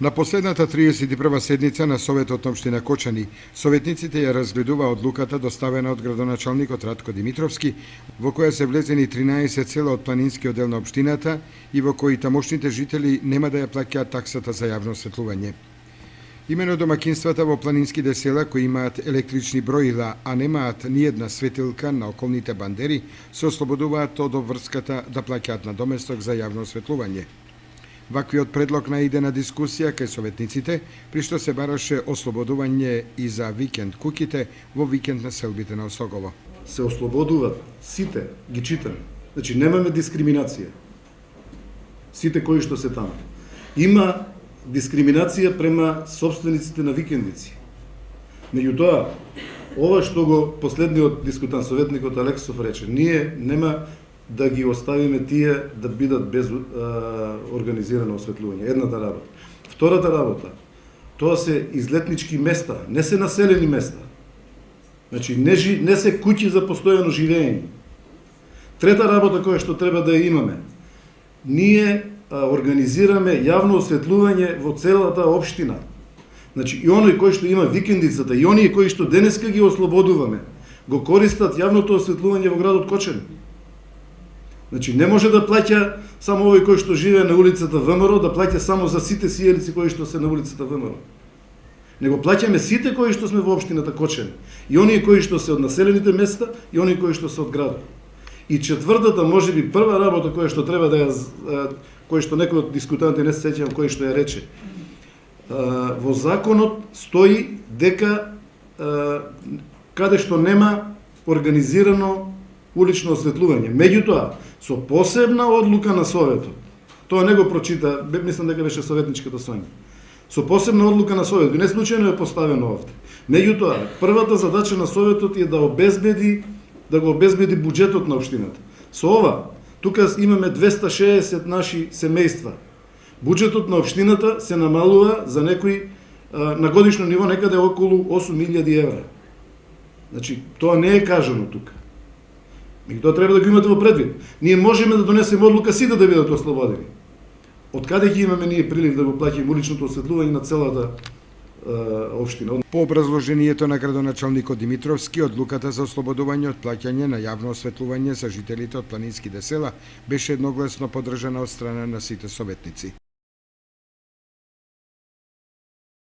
На последната 31 седница на Советот на општина Кочани, советниците ја разгледуваа одлуката доставена од градоначалникот Ратко Димитровски, во која се влезени 13 села од планинскиот дел на општината и во кои тамошните жители нема да ја плаќаат таксата за јавно осветлување. Имено домакинствата во планинските села кои имаат електрични броила, а немаат ниедна светилка на околните бандери, се ослободуваат од обврската да плаќаат на доместок за јавно осветлување. Ваквиот предлог наиде на дискусија кај советниците, при што се бараше ослободување и за викенд куќите во викенд населбите на Осогово. Се ослободуваат сите, ги читам. Значи немаме дискриминација. Сите кои што се таму. Има дискриминација према собствениците на викендици. Меѓутоа, ова што го последниот дискутант, советникот Алексов рече, ние нема да ги оставиме тие да бидат без организирано осветлување. Едната работа. Втората работа, тоа се излетнички места, не се населени места. Значи, не се куќи за постојано живење. Трета работа која што треба да ја имаме, ние организираме јавно осветлување во целата општина. Значи, и оној кој што има викендицата, и оние кои што денеска ги ослободуваме, го користат јавното осветлување во градот Кочани. Значи, не може да плаќа само овој кој што живее на улицата ВМРО, да плаќа само за сите сијалици кои што се на улицата ВМРО. Него плаќаме сите кои што сме во општината Кочани. И оние кои што се од населените места, и оние кои што се од градот. И четвртата, можеби прва работа која што треба да ја, кој што некој од дискутанти, не се сеќавам кој што ја рече. Во законот стои дека каде што нема организирано улично осветлување. Меѓутоа, со посебна одлука на Советот, тоа не го прочита, мислам дека беше советничката Сонја, со посебна одлука на Советот, не случајно е поставено овде. Меѓутоа, првата задача на Советот е да го обезбеди буџетот на општината. Со ова, тука имаме 260 наши семејства. Буџетот на општината се намалува за некои на годишно ниво некаде околу 8.000 евра. Значи, тоа не е кажано тука. И тоа треба да го имате во предвид. Ние можеме да донесеме одлука сите да бидат ослободени. Од каде ќе имаме ние прилив да го плаќаме уличното осветлување на целата општина? По образложението на градоначалникот Димитровски, одлуката за ослободување од плаќање на јавно осветлување за жителите од планинските села беше едногласно поддржана од страна на сите советници.